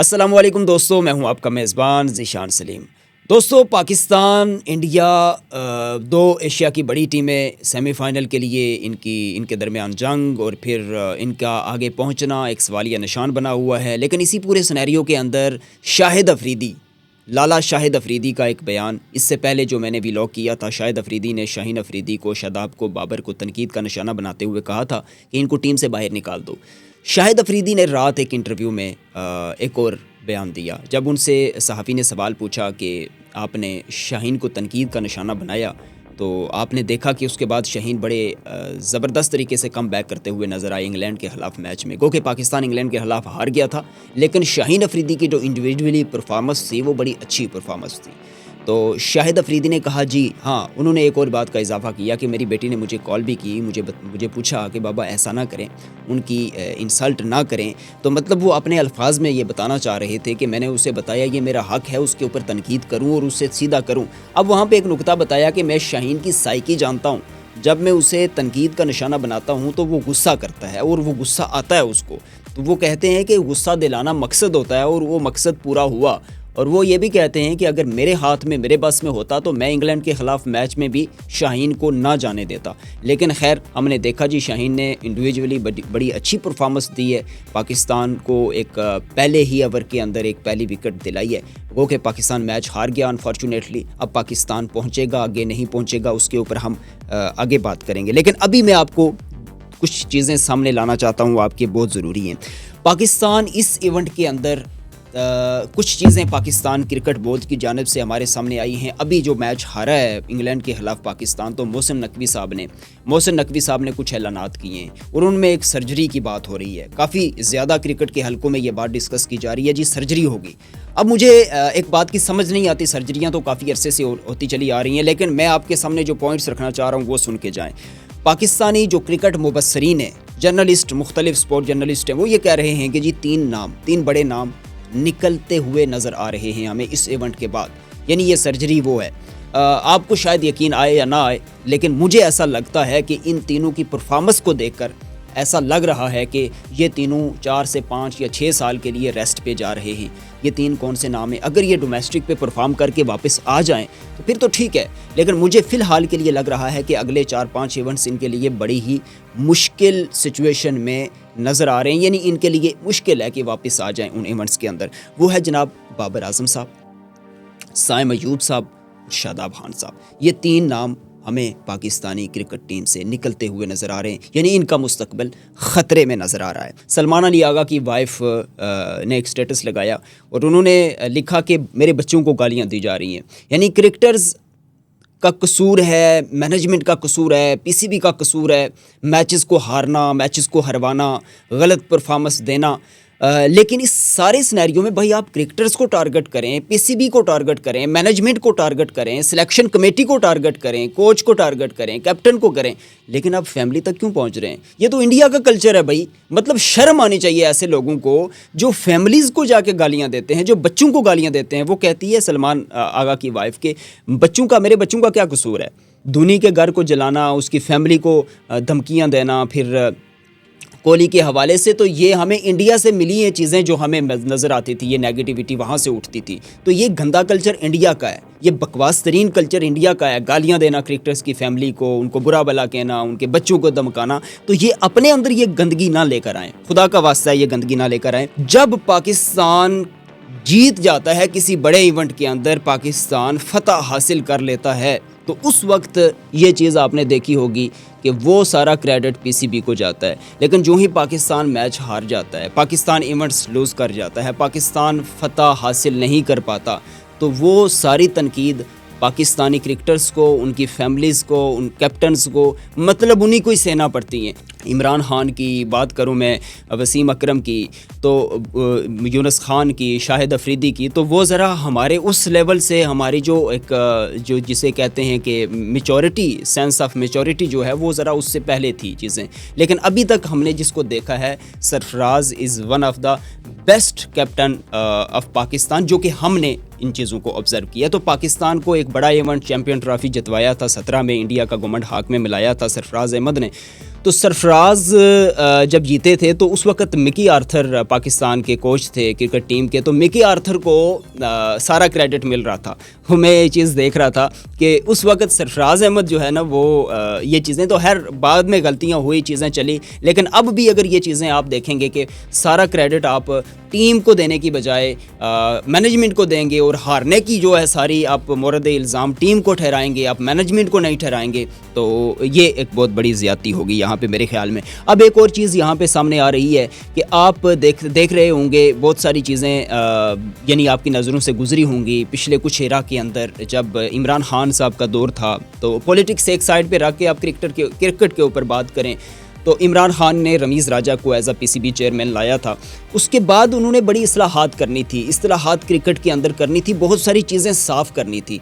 السلام علیکم دوستو، میں ہوں آپ کا میزبان ذیشان سلیم۔ دوستو، پاکستان انڈیا دو ایشیا کی بڑی ٹیمیں سیمی فائنل کے لیے ان کے درمیان جنگ اور پھر ان کا آگے پہنچنا ایک سوالیہ نشان بنا ہوا ہے۔ لیکن اسی پورے سینیریو کے اندر لالا شاہد افریدی کا ایک بیان، اس سے پہلے جو میں نے ویلاگ کیا تھا، شاہد افریدی نے شاہین افریدی کو، شاداب کو، بابر کو تنقید کا نشانہ بناتے ہوئے کہا تھا کہ ان کو ٹیم سے باہر نکال دو۔ شاہد افریدی نے رات ایک انٹرویو میں ایک اور بیان دیا۔ جب ان سے صحافی نے سوال پوچھا کہ آپ نے شاہین کو تنقید کا نشانہ بنایا، تو آپ نے دیکھا کہ اس کے بعد شاہین بڑے زبردست طریقے سے کم بیک کرتے ہوئے نظر آئے انگلینڈ کے خلاف میچ میں۔ گو کہ پاکستان انگلینڈ کے خلاف ہار گیا تھا، لیکن شاہین افریدی کی جو انڈیویجولی پرفارمنس تھی وہ بڑی اچھی پرفارمنس تھی۔ تو شاہد افریدی نے کہا جی ہاں، انہوں نے ایک اور بات کا اضافہ کیا کہ میری بیٹی نے مجھے کال بھی کی، مجھے پوچھا کہ بابا ایسا نہ کریں، ان کی انسلٹ نہ کریں۔ تو مطلب وہ اپنے الفاظ میں یہ بتانا چاہ رہے تھے کہ میں نے اسے بتایا یہ میرا حق ہے اس کے اوپر تنقید کروں اور اسے سیدھا کروں۔ اب وہاں پہ ایک نکتہ بتایا کہ میں شاہین کی سائیکی جانتا ہوں، جب میں اسے تنقید کا نشانہ بناتا ہوں تو وہ غصہ کرتا ہے اور وہ غصہ آتا ہے اس کو، تو وہ کہتے ہیں کہ غصہ دلانا مقصد ہوتا ہے اور وہ مقصد پورا ہوا۔ اور وہ یہ بھی کہتے ہیں کہ اگر میرے ہاتھ میں، میرے بس میں ہوتا تو میں انگلینڈ کے خلاف میچ میں بھی شاہین کو نہ جانے دیتا۔ لیکن خیر، ہم نے دیکھا جی شاہین نے انڈیویجولی بڑی اچھی پرفارمنس دی ہے، پاکستان کو ایک پہلے ہی اوور کے اندر ایک پہلی وکٹ دلائی ہے۔ وہ کہ پاکستان میچ ہار گیا انفارچونیٹلی، اب پاکستان پہنچے گا آگے نہیں پہنچے گا اس کے اوپر ہم آگے بات کریں گے۔ لیکن ابھی میں آپ کو کچھ چیزیں سامنے لانا چاہتا ہوں، آپ کے بہت ضروری ہیں۔ پاکستان اس ایونٹ کے اندر کچھ چیزیں پاکستان کرکٹ بورڈ کی جانب سے ہمارے سامنے آئی ہیں۔ ابھی جو میچ ہارا ہے انگلینڈ کے خلاف پاکستان، تو محسن نقوی صاحب نے کچھ اعلانات کیے ہیں اور ان میں ایک سرجری کی بات ہو رہی ہے۔ کافی زیادہ کرکٹ کے حلقوں میں یہ بات ڈسکس کی جا رہی ہے جی سرجری ہوگی۔ اب مجھے ایک بات کی سمجھ نہیں آتی، سرجریاں تو کافی عرصے سے ہوتی چلی آ رہی ہیں، لیکن میں آپ کے سامنے جو پوائنٹس رکھنا چاہ رہا ہوں وہ سن کے جائیں۔ پاکستانی جو کرکٹ مبصرین ہیں، جرنلسٹ، مختلف سپورٹ جرنلسٹ ہیں، وہ یہ کہہ رہے ہیں کہ جی تین بڑے نام نکلتے ہوئے نظر آ رہے ہیں ہمیں اس ایونٹ کے بعد، یعنی یہ سرجری وہ ہے۔ آپ کو شاید یقین آئے یا نہ آئے، لیکن مجھے ایسا لگتا ہے کہ ان تینوں کی پرفارمنس کو دیکھ کر ایسا لگ رہا ہے کہ یہ تینوں 4 سے 5 یا 6 سال کے لیے ریسٹ پہ جا رہے ہیں۔ یہ تین کون سے نام ہیں؟ اگر یہ ڈومیسٹک پہ پرفارم کر کے واپس آ جائیں تو پھر تو ٹھیک ہے، لیکن مجھے فی الحال کے لیے لگ رہا ہے کہ اگلے 4-5 ایونٹس ان کے لیے بڑی ہی مشکل سچویشن میں نظر آ رہے ہیں، یعنی ان کے لیے مشکل ہے کہ واپس آ جائیں ان ایونٹس کے اندر۔ وہ ہے جناب بابر اعظم صاحب، سائم ایوب صاحب، شاداب خان صاحب۔ یہ تین نام ہمیں پاکستانی کرکٹ ٹیم سے نکلتے ہوئے نظر آ رہے ہیں، یعنی ان کا مستقبل خطرے میں نظر آ رہا ہے۔ سلمان علی آغا کی وائف نے ایک سٹیٹس لگایا اور انہوں نے لکھا کہ میرے بچوں کو گالیاں دی جا رہی ہیں، یعنی کرکٹرز کا قصور ہے، مینجمنٹ کا قصور ہے، پی سی بی کا قصور ہے، میچز کو ہارنا، میچز کو ہروانا، غلط پرفارمنس دینا۔ لیکن اس سارے سینیریو میں بھائی آپ کرکٹرز کو ٹارگٹ کریں، پی سی بی کو ٹارگٹ کریں، مینجمنٹ کو ٹارگٹ کریں، سلیکشن کمیٹی کو ٹارگٹ کریں، کوچ کو ٹارگٹ کریں، کیپٹن کو کریں، لیکن آپ فیملی تک کیوں پہنچ رہے ہیں؟ یہ تو انڈیا کا کلچر ہے بھائی، مطلب شرم آنی چاہیے ایسے لوگوں کو جو فیملیز کو جا کے گالیاں دیتے ہیں، جو بچوں کو گالیاں دیتے ہیں۔ وہ کہتی ہے سلمان آغا کی وائف کے میرے بچوں کا کیا قصور ہے؟ دھونی کے گھر کو جلانا، اس کی فیملی کو دھمکیاں دینا، پھر کوہلی کے حوالے سے، تو یہ ہمیں انڈیا سے ملی ہیں چیزیں جو ہمیں نظر آتی تھی، یہ نیگیٹیوٹی وہاں سے اٹھتی تھی۔ تو یہ گندا کلچر انڈیا کا ہے، یہ بکواس ترین کلچر انڈیا کا ہے، گالیاں دینا کرکٹرز کی فیملی کو، ان کو برا بلا کہنا، ان کے بچوں کو دھمکانا۔ تو یہ اپنے اندر یہ گندگی نہ لے کر آئیں، خدا کا واسطہ ہے، یہ گندگی نہ لے کر آئیں۔ جب پاکستان جیت جاتا ہے کسی بڑے ایونٹ کے اندر، پاکستان فتح حاصل کر لیتا ہے، تو اس وقت یہ چیز آپ نے دیکھی ہوگی کہ وہ سارا کریڈٹ پی سی بی کو جاتا ہے۔ لیکن جو ہی پاکستان میچ ہار جاتا ہے، پاکستان ایونٹس لوز کر جاتا ہے، پاکستان فتح حاصل نہیں کر پاتا، تو وہ ساری تنقید پاکستانی کرکٹرز کو، ان کی فیملیز کو، ان کیپٹنز کو، مطلب انہی کو ہی سہنا پڑتی ہیں۔ عمران خان کی بات کروں میں، وسیم اکرم کی، تو یونس خان کی، شاہد افریدی کی، تو وہ ذرا ہمارے اس لیول سے، ہماری جو جسے کہتے ہیں کہ میچورٹی، سینس آف میچورٹی جو ہے، وہ ذرا اس سے پہلے تھی چیزیں۔ لیکن ابھی تک ہم نے جس کو دیکھا ہے، Sarfaraz is one of the best captain of Pakistan, جو کہ ہم نے ان چیزوں کو آبزرو کیا۔ تو پاکستان کو ایک بڑا ایونٹ چیمپئن ٹرافی جتوایا تھا 17 میں، انڈیا کا گمنڈ ہاک میں ملایا تھا سرفراز احمد نے۔ تو سرفراز جب جیتے تھے تو اس وقت مکی آرتھر پاکستان کے کوچ تھے کرکٹ ٹیم کے، تو مکی آرتھر کو سارا کریڈٹ مل رہا تھا. میں یہ چیز دیکھ رہا تھا کہ اس وقت سرفراز احمد جو ہے نا وہ یہ چیزیں تو ہر بعد میں غلطیاں ہوئی، چیزیں چلی، لیکن اب بھی اگر یہ چیزیں آپ دیکھیں گے کہ سارا کریڈٹ آپ ٹیم کو دینے کی بجائے مینجمنٹ کو دیں گے، اور ہارنے کی جو ہے ساری آپ مورد الزام ٹیم کو ٹھہرائیں گے، آپ مینجمنٹ کو نہیں ٹھہرائیں گے، تو یہ ایک بہت بڑی زیادتی ہوگی یہاں پہ میرے خیال میں. اب ایک اور چیز یہاں پہ سامنے آ رہی ہے کہ آپ دیکھ رہے ہوں گے بہت ساری چیزیں یعنی آپ کی نظروں سے گزری ہوں گی پچھلے کچھ ایرا کے اندر. جب عمران خان صاحب کا دور تھا تو پولیٹکس ایک سائڈ پہ رکھ کے آپ کرکٹ کے اوپر بات کریں تو عمران خان نے رمیز راجہ کو as a P C B chairman لایا تھا. اس کے بعد انہوں نے بڑی اصلاحات کرنی تھی، اصلاحات کرکٹ کے اندر کرنی تھی، بہت ساری چیزیں صاف کرنی تھی.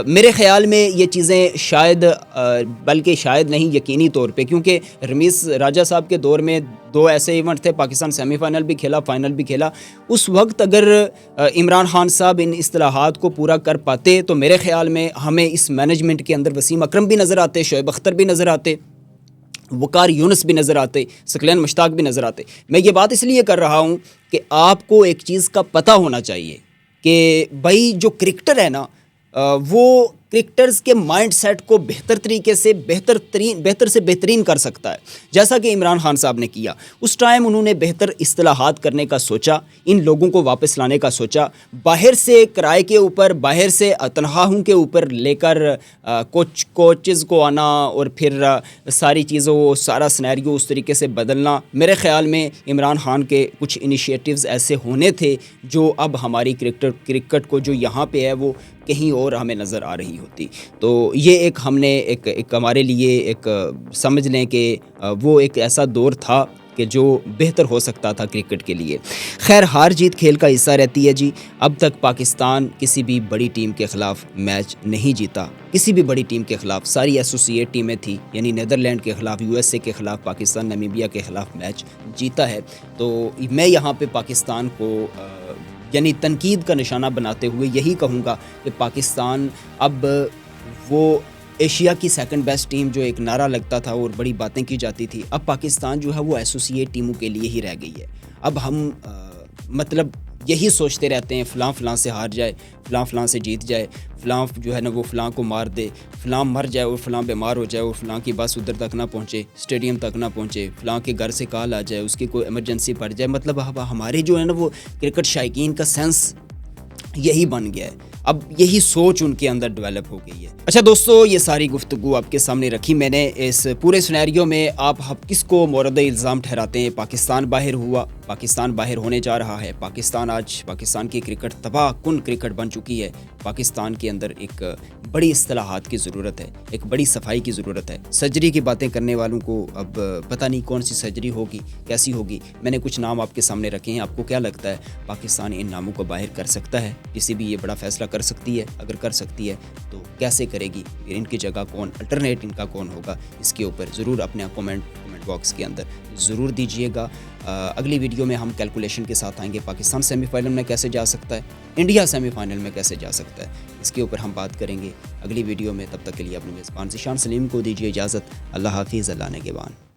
میرے خیال میں یہ چیزیں شاید بلکہ شاید نہیں یقینی طور پہ، کیونکہ رمیز راجہ صاحب کے دور میں 2 ایسے ایونٹ تھے، پاکستان سیمی فائنل بھی کھیلا، فائنل بھی کھیلا. اس وقت اگر عمران خان صاحب ان اصلاحات کو پورا کر پاتے تو میرے خیال میں ہمیں اس مینجمنٹ کے اندر وسیم اکرم بھی نظر آتے، شعیب اختر بھی نظر آتے، وقار یونس بھی نظر آتے، ثقلین مشتاق بھی نظر آتے. میں یہ بات اس لیے کر رہا ہوں کہ آپ کو ایک چیز کا پتہ ہونا چاہیے کہ بھائی جو کرکٹر ہے نا وہ کرکٹرز کے مائنڈ سیٹ کو بہتر طریقے سے بہتر سے بہترین کر سکتا ہے، جیسا کہ عمران خان صاحب نے کیا. اس ٹائم انہوں نے بہتر اصلاحات کرنے کا سوچا، ان لوگوں کو واپس لانے کا سوچا، باہر سے کرائے کے اوپر، باہر سے تنخواہوں کے اوپر لے کر کوچز کو آنا اور پھر ساری چیزوں سارا سینیریو اس طریقے سے بدلنا. میرے خیال میں عمران خان کے کچھ انیشیٹوز ایسے ہونے تھے جو اب ہماری کرکٹ کو جو یہاں پہ ہے وہ کہیں اور ہمیں نظر آ رہی ہوتی. تو یہ ایک ہم نے ایک ہمارے لیے ایک سمجھ لیں کہ وہ ایک ایسا دور تھا کہ جو بہتر ہو سکتا تھا کرکٹ کے لیے. خیر ہار جیت کھیل کا حصہ رہتی ہے جی. اب تک پاکستان کسی بھی بڑی ٹیم کے خلاف میچ نہیں جیتا، کسی بھی بڑی ٹیم کے خلاف. ساری ایسوسیٹ ٹیمیں تھیں، یعنی نیدرلینڈ کے خلاف، یو ایس اے کے خلاف، پاکستان نامیبیا کے خلاف میچ جیتا ہے. تو میں یہاں پہ پاکستان کو یعنی تنقید کا نشانہ بناتے ہوئے یہی کہوں گا کہ پاکستان اب وہ ایشیا کی سیکنڈ بیسٹ ٹیم جو ایک نعرہ لگتا تھا اور بڑی باتیں کی جاتی تھی، اب پاکستان جو ہے وہ ایسوسیٹ ٹیموں کے لیے ہی رہ گئی ہے. اب ہم مطلب یہی سوچتے رہتے ہیں فلاں سے ہار جائے، فلاں سے جیت جائے، فلاں جو ہے نا وہ فلاں کو مار دے، فلاں مر جائے اور فلاں بیمار ہو جائے اور فلاں کی بس ادھر تک نہ پہنچے، اسٹیڈیم تک نہ پہنچے، فلاں کے گھر سے کال آ جائے، اس کی کوئی ایمرجنسی پڑ جائے. مطلب ہمارے جو ہے نا وہ کرکٹ شائقین کا سینس یہی بن گیا ہے. اب یہی سوچ ان کے اندر ڈیولپ ہو گئی ہے. اچھا دوستو، یہ ساری گفتگو آپ کے سامنے رکھی میں نے. اس پورے سینیریو میں آپ کس کو مورد الزام ٹھہراتے ہیں؟ پاکستان باہر ہوا، پاکستان باہر ہونے جا رہا ہے، پاکستان کی کرکٹ تباہ کن کرکٹ بن چکی ہے. پاکستان کے اندر ایک بڑی اصطلاحات کی ضرورت ہے، ایک بڑی صفائی کی ضرورت ہے. سرجری کی باتیں کرنے والوں کو اب پتہ نہیں کون سی سرجری ہوگی، کیسی ہوگی. میں نے کچھ نام آپ کے سامنے رکھے ہیں. آپ کو کیا لگتا ہے پاکستان ان ناموں کو باہر کر سکتا ہے؟ کسی بھی یہ بڑا فیصلہ کر سکتی ہے؟ اگر کر سکتی ہے تو کیسے کرے گی؟ پھر ان کی جگہ کون الٹرنیٹ ان کا کون ہوگا؟ اس کے اوپر ضرور اپنے کمنٹ باکس کے اندر ضرور دیجئے گا. اگلی ویڈیو میں ہم کیلکولیشن کے ساتھ آئیں گے. پاکستان سیمی فائنل میں کیسے جا سکتا ہے، انڈیا سیمی فائنل میں کیسے جا سکتا ہے، اس کے اوپر ہم بات کریں گے اگلی ویڈیو میں. تب تک کے لیے اپنے میزبان ذیشان سلیم کو دیجیے اجازت. اللہ حافظ. اللہ نگہبان.